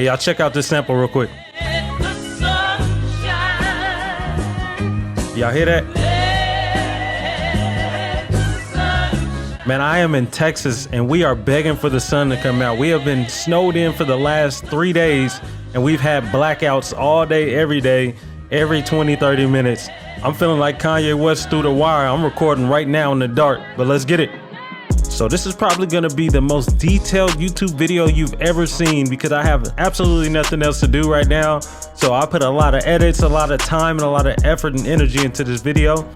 Hey, y'all check out this sample real quick. Y'all hear that? Man, I am in Texas and we are begging for the sun to come out. We have been snowed in for the last 3 days and we've had blackouts all day, every 20, 30 minutes. I'm feeling like Kanye West through the wire. I'm recording right now in the dark, but let's get it. So this is probably gonna be the most detailed YouTube video you've ever seen because I have absolutely nothing else to do right now. So I put a lot of edits, a lot of time, and a lot of effort and energy into this video.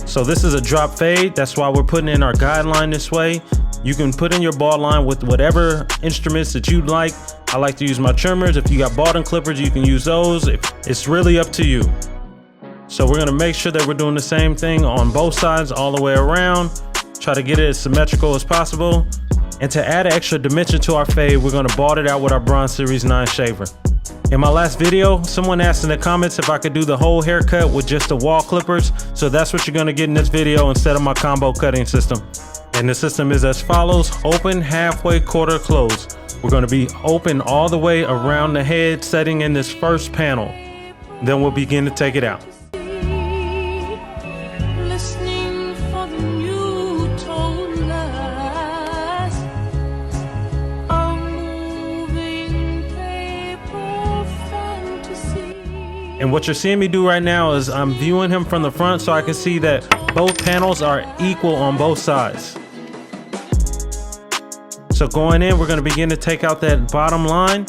So this is a drop fade. That's why we're putting in our guideline this way. You can put in your bald line with whatever instruments that you'd like. I like to use my trimmers. If you got balding clippers, you can use those. It's really up to you. So we're gonna make sure that we're doing the same thing on both sides all the way around. Try to get it as symmetrical as possible. And to add extra dimension to our fade, we're gonna bald it out with our Bronze Series 9 shaver. In my last video, someone asked in the comments if I could do the whole haircut with just the wall clippers. So that's what you're gonna get in this video instead of my combo cutting system. And the system is as follows: open, halfway, quarter, close. We're gonna be open all the way around the head, setting in this first panel. Then we'll begin to take it out. And what you're seeing me do right now is I'm viewing him from the front so I can see that both panels are equal on both sides. So going in, we're going to begin to take out that bottom line,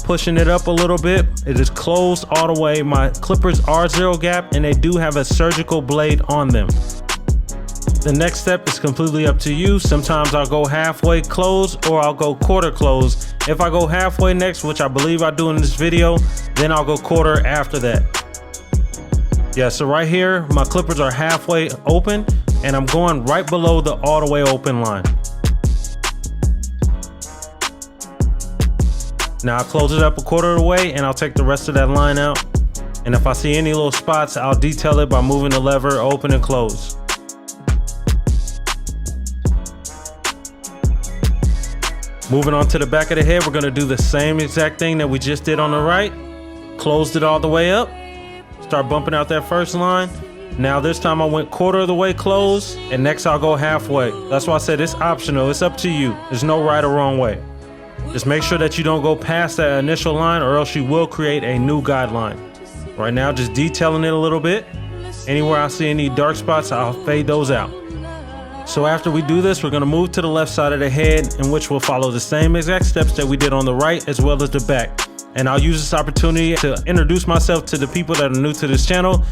pushing it up a little bit. It is closed all the way. My clippers are 0 gap and they do have a surgical blade on them. The next step is completely up to you. Sometimes I'll go halfway close or I'll go quarter close. If I go halfway next, which I believe I do in this video, then I'll go quarter after that. Yeah, so right here, my clippers are halfway open and I'm going right below the all the way open line. Now I'll close it up a quarter of the way and I'll take the rest of that line out. And if I see any little spots, I'll detail it by moving the lever open and close. Moving on to the back of the head, we're gonna do the same exact thing that we just did on the right. Closed it all the way up. Start bumping out that first line. Now this time I went quarter of the way closed, and next I'll go halfway. That's why I said it's optional, it's up to you. There's no right or wrong way. Just make sure that you don't go past that initial line or else you will create a new guideline. Right now, just detailing it a little bit. Anywhere I see any dark spots, I'll fade those out. So after we do this, we're gonna move to the left side of the head, in which we'll follow the same exact steps that we did on the right as well as the back. And I'll use this opportunity to introduce myself to the people that are new to this channel.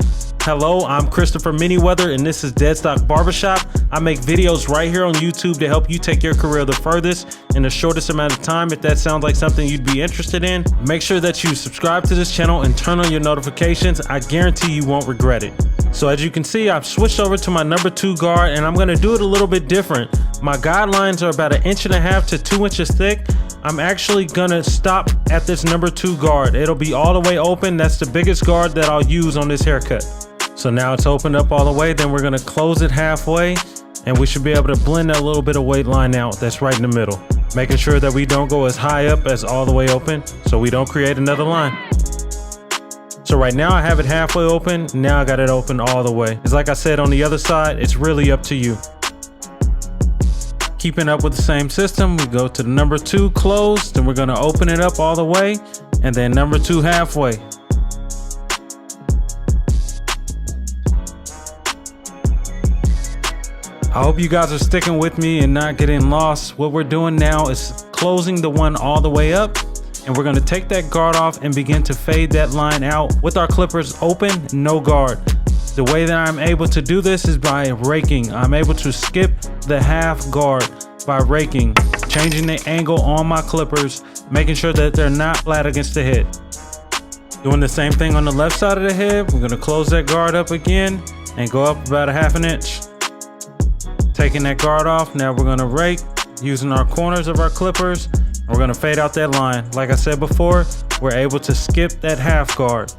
Hello, I'm Christopher Wether, and this is Deadstock Barbershop. I make videos right here on YouTube to help you take your career the furthest in the shortest amount of time. If that sounds like something you'd be interested in, make sure that you subscribe to this channel and turn on your notifications. I guarantee you won't regret it. So as you can see, I've switched over to my number 2 guard and I'm gonna do it a little bit different. My guidelines are about 1.5 to 2 inches thick. I'm actually gonna stop at this number 2 guard. It'll be all the way open. That's the biggest guard that I'll use on this haircut. So now it's opened up all the way, then we're gonna close it halfway and we should be able to blend that little bit of weight line out that's right in the middle. Making sure that we don't go as high up as all the way open so we don't create another line. So right now I have it halfway open, now I got it open all the way. It's like I said on the other side, it's really up to you. Keeping up with the same system, we go to the number 2 closed, then we're gonna open it up all the way, and then number 2 halfway. I hope you guys are sticking with me and not getting lost. What we're doing now is closing the one all the way up, and we're gonna take that guard off and begin to fade that line out with our clippers open, no guard. The way that I'm able to do this is by raking. I'm able to skip the half guard by raking, changing the angle on my clippers, making sure that they're not flat against the head. Doing the same thing on the left side of the head. We're gonna close that guard up again and go up about 1/2 inch. Taking that guard off, now we're gonna rake using our corners of our clippers. We're gonna fade out that line. Like I said before, we're able to skip that half guard.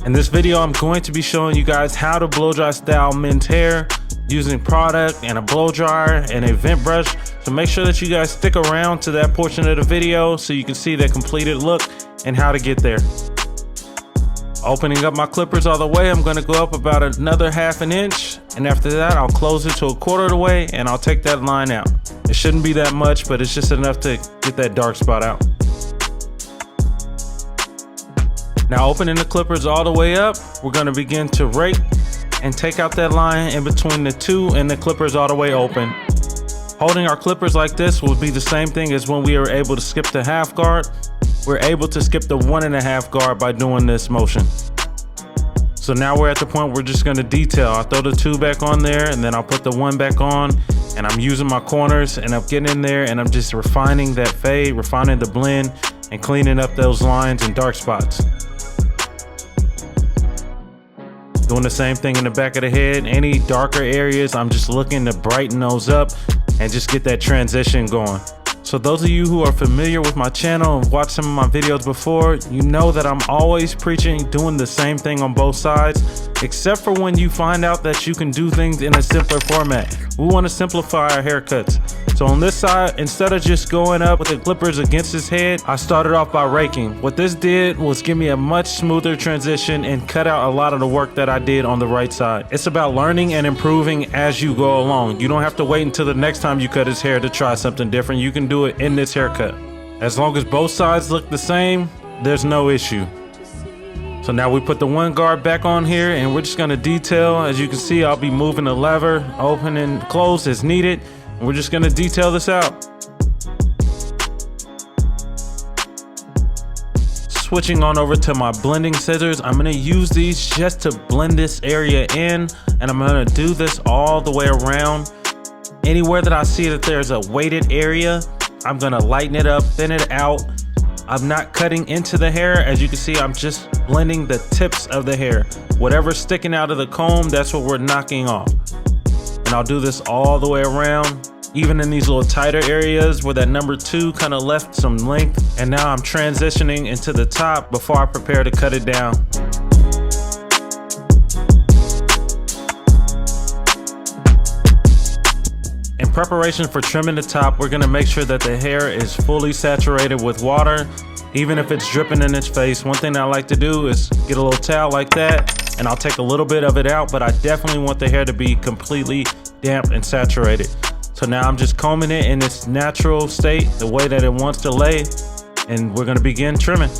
In this video, I'm going to be showing you guys how to blow dry style men's hair. using product and a blow dryer and a vent brush. So make sure that you guys stick around to that portion of the video so you can see the completed look and how to get there. Opening up my clippers all the way, I'm gonna go up about another 1/2 inch, and after that I'll close it to 1/4 of the way and I'll take that line out. It shouldn't be that much, but it's just enough to get that dark spot out. Now opening the clippers all the way up, we're gonna begin to rake and take out that line in between the two and the clippers all the way open. Holding our clippers like this will be the same thing as when we were able to skip the 1/2 guard. We're able to skip the 1.5 guard by doing this motion. So now we're at the point we're just gonna detail. I'll throw the 2 back on there and then I'll put the 1 back on, and I'm using my corners and I'm getting in there and I'm just refining that fade, refining the blend, and cleaning up those lines and dark spots. Doing the same thing in the back of the head. Any darker areas, I'm just looking to brighten those up and just get that transition going. So those of you who are familiar with my channel and watched some of my videos before, you know that I'm always preaching doing the same thing on both sides, except for when you find out that you can do things in a simpler format. We want to simplify our haircuts. So on this side, instead of just going up with the clippers against his head, I started off by raking. What this did was give me a much smoother transition and cut out a lot of the work that I did on the right side. It's about learning and improving as you go along. You don't have to wait until the next time you cut his hair to try something different. You can do it in this haircut. As long as both sides look the same, there's no issue. So now we put the 1 guard back on here and we're just gonna detail. As you can see, I'll be moving the lever, open and close as needed. We're just gonna detail this out. Switching on over to my blending scissors, I'm gonna use these just to blend this area in, and I'm gonna do this all the way around. Anywhere that I see that there's a weighted area, I'm gonna lighten it up, thin it out. I'm not cutting into the hair. As you can see, I'm just blending the tips of the hair. Whatever's sticking out of the comb, that's what we're knocking off. And I'll do this all the way around, even in these little tighter areas where that number 2 kind of left some length. And now I'm transitioning into the top before I prepare to cut it down. In preparation for trimming the top, we're gonna make sure that the hair is fully saturated with water, even if it's dripping in its face. One thing I like to do is get a little towel like that, and I'll take a little bit of it out, but I definitely want the hair to be completely damp and saturated. So now I'm just combing it in its natural state, the way that it wants to lay, and we're gonna begin trimming.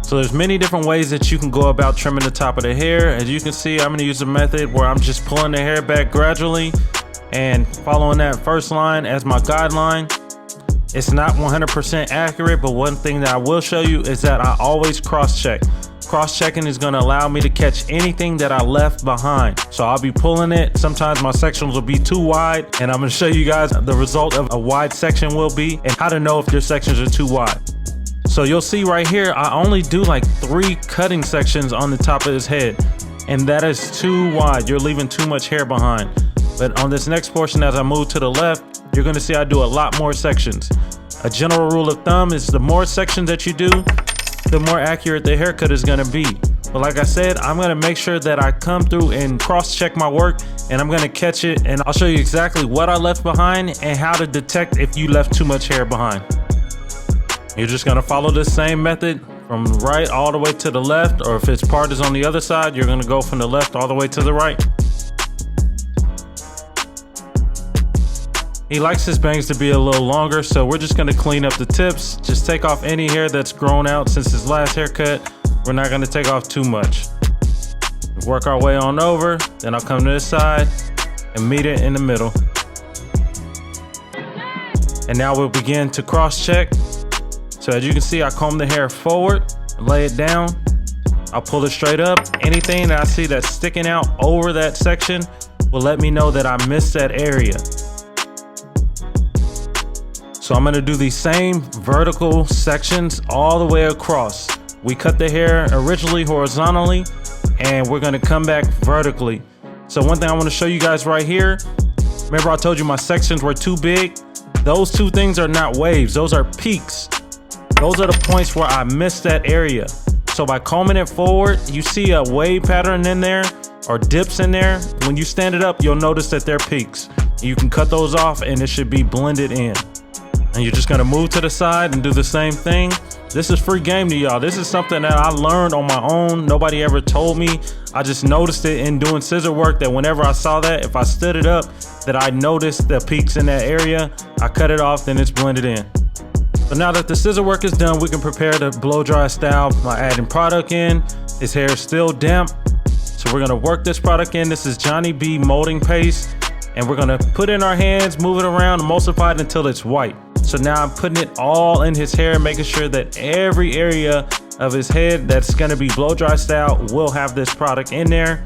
So there's many different ways that you can go about trimming the top of the hair. As you can see, I'm gonna use a method where I'm just pulling the hair back gradually and following that first line as my guideline. It's not 100% accurate, but one thing that I will show you is that I always cross-check. Cross-checking is gonna allow me to catch anything that I left behind. So I'll be pulling it. Sometimes my sections will be too wide, and I'm gonna show you guys the result of a wide section will be and how to know if your sections are too wide. So you'll see right here, I only do like 3 cutting sections on the top of his head, and that is too wide. You're leaving too much hair behind. But on this next portion, as I move to the left, you're gonna see I do a lot more sections. A general rule of thumb is the more sections that you do, the more accurate the haircut is gonna be. But like I said, I'm gonna make sure that I come through and cross-check my work, and I'm gonna catch it, and I'll show you exactly what I left behind and how to detect if you left too much hair behind. You're just gonna follow this same method from right all the way to the left, or if its part is on the other side, you're gonna go from the left all the way to the right. He likes his bangs to be a little longer, so we're just gonna clean up the tips. Just take off any hair that's grown out since his last haircut. We're not gonna take off too much. Work our way on over, then I'll come to this side and meet it in the middle. And now we'll begin to cross-check. So as you can see, I comb the hair forward, lay it down. I'll pull it straight up. Anything that I see that's sticking out over that section will let me know that I missed that area. So I'm gonna do these same vertical sections all the way across. We cut the hair originally horizontally, and we're gonna come back vertically. So one thing I wanna show you guys right here, remember I told you my sections were too big? Those 2 things are not waves, those are peaks. Those are the points where I missed that area. So by combing it forward, you see a wave pattern in there or dips in there. When you stand it up, you'll notice that they're peaks. You can cut those off and it should be blended in. And you're just gonna move to the side and do the same thing. This is free game to y'all. This is something that I learned on my own. Nobody ever told me. I just noticed it in doing scissor work, that whenever I saw that, if I stood it up, that I noticed the peaks in that area. I cut it off, then it's blended in. So now that the scissor work is done, we can prepare the blow dry style by adding product in. His hair is still damp, so we're gonna work this product in. This is Johnny B molding paste, and we're gonna put it in our hands, move it around, emulsify it until it's white. So now I'm putting it all in his hair, making sure that every area of his head that's gonna be blow dry style will have this product in there,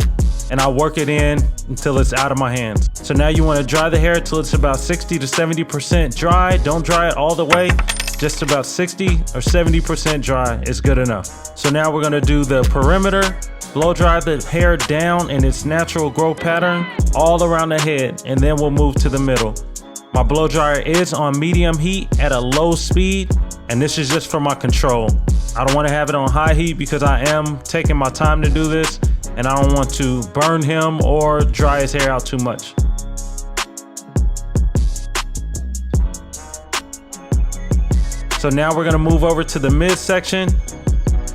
and I'll work it in until it's out of my hands. So now you wanna dry the hair till it's about 60 to 70% dry. Don't dry it all the way, just about 60 or 70% dry is good enough. So now we're gonna do the perimeter, blow dry the hair down in its natural growth pattern all around the head, and then we'll move to the middle. My blow dryer is on medium heat at a low speed, and this is just for my control. I don't want to have it on high heat because I am taking my time to do this, and I don't want to burn him or dry his hair out too much. So now we're gonna move over to the midsection,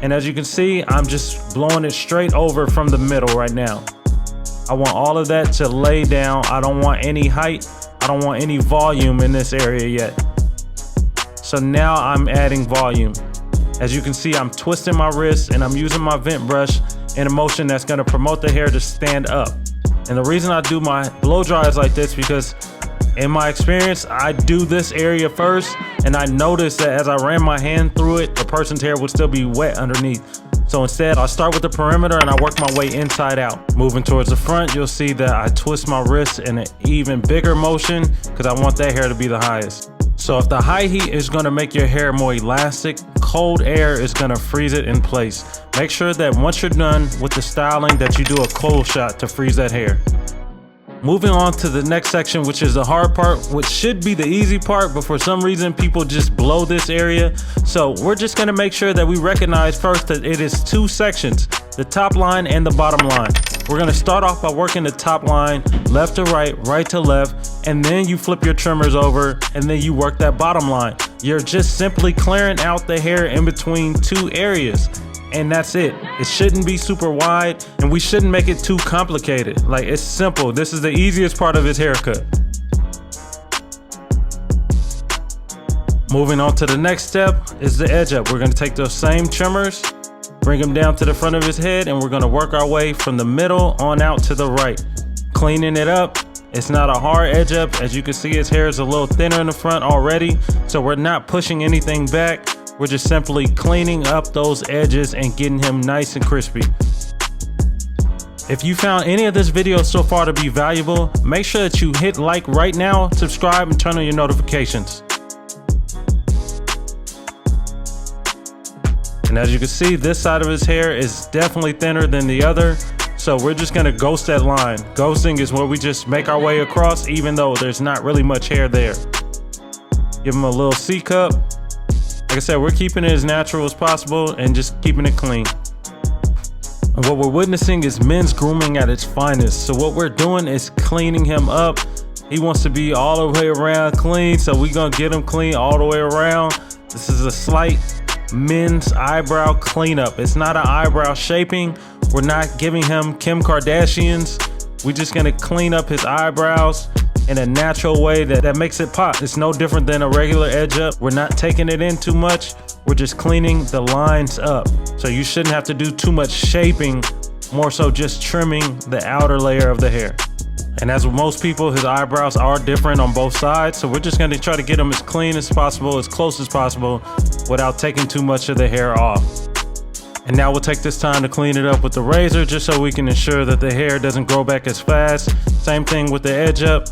and as you can see, I'm just blowing it straight over from the middle right now. I want all of that to lay down. I don't want any height. I don't want any volume in this area yet. So now I'm adding volume. As you can see, I'm twisting my wrist and I'm using my vent brush in a motion that's gonna promote the hair to stand up. And the reason I do my blow dries like this, because in my experience, I do this area first, and I noticed that as I ran my hand through it, the person's hair would still be wet underneath. So instead, I start with the perimeter and I work my way inside out. Moving towards the front, you'll see that I twist my wrist in an even bigger motion because I want that hair to be the highest. So if the high heat is gonna make your hair more elastic, cold air is gonna freeze it in place. Make sure that once you're done with the styling that you do a cold shot to freeze that hair. Moving on to the next section, which is the hard part, which should be the easy part, but for some reason people just blow this area. So we're just gonna make sure that we recognize first that it is two sections, the top line and the bottom line. We're gonna start off by working the top line, left to right, right to left, and then you flip your trimmers over and then you work that bottom line. You're just simply clearing out the hair in between two areas. And that's it. It shouldn't be super wide, and we shouldn't make it too complicated. Like, it's simple. This is the easiest part of his haircut. Moving on to the next step is the edge up. We're gonna take those same trimmers, bring them down to the front of his head, and we're gonna work our way from the middle on out to the right. Cleaning it up. It's not a hard edge up. As you can see, his hair is a little thinner in the front already, so we're not pushing anything back. We're just simply cleaning up those edges and getting him nice and crispy. If you found any of this video so far to be valuable, make sure that you hit like right now, subscribe, and turn on your notifications. And as you can see, this side of his hair is definitely thinner than the other, so we're just gonna ghost that line. Ghosting is where we just make our way across even though there's not really much hair there. Give him a little C-cup. Like I said, we're keeping it as natural as possible and just keeping it clean. And what we're witnessing is men's grooming at its finest. So what we're doing is cleaning him up. He wants to be all the way around clean, so we're gonna get him clean all the way around. This is a slight men's eyebrow cleanup. It's not an eyebrow shaping. We're not giving him Kim Kardashian's. We're just gonna clean up his eyebrows in a natural way that makes it pop. It's no different than a regular edge up. We're not taking it in too much. We're just cleaning the lines up. So you shouldn't have to do too much shaping, more so just trimming the outer layer of the hair. And as with most people, his eyebrows are different on both sides. So we're just gonna try to get them as clean as possible, as close as possible, without taking too much of the hair off. And now we'll take this time to clean it up with the razor just so we can ensure that the hair doesn't grow back as fast. Same thing with the edge up.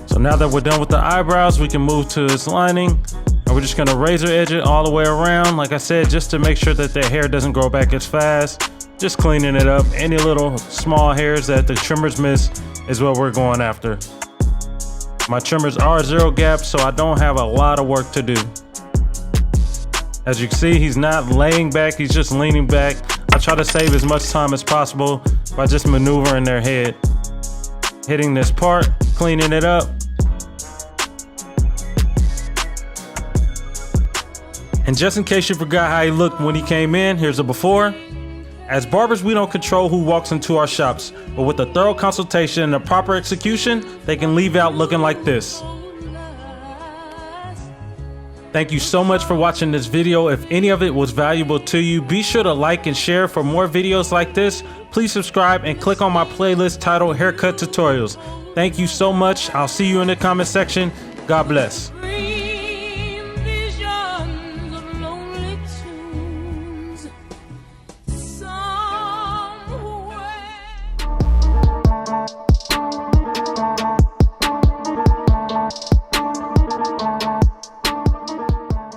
So now that we're done with the eyebrows, we can move to his lining, and we're just gonna razor edge it all the way around, like I said, just to make sure that the hair doesn't grow back as fast. Just cleaning it up. Any little small hairs that the trimmers miss is what we're going after. My trimmers are 0 gap, so I don't have a lot of work to do. As you can see, he's not laying back, he's just leaning back. I try to save as much time as possible by just maneuvering their head. Hitting this part, cleaning it up. And just in case you forgot how he looked when he came in, here's a before. As barbers, we don't control who walks into our shops, but with a thorough consultation and a proper execution, they can leave out looking like this. Thank you so much for watching this video. If any of it was valuable to you, be sure to like and share. For more videos like this, please subscribe and click on my playlist titled Haircut Tutorials. Thank you so much. I'll see you in the comment section. God bless.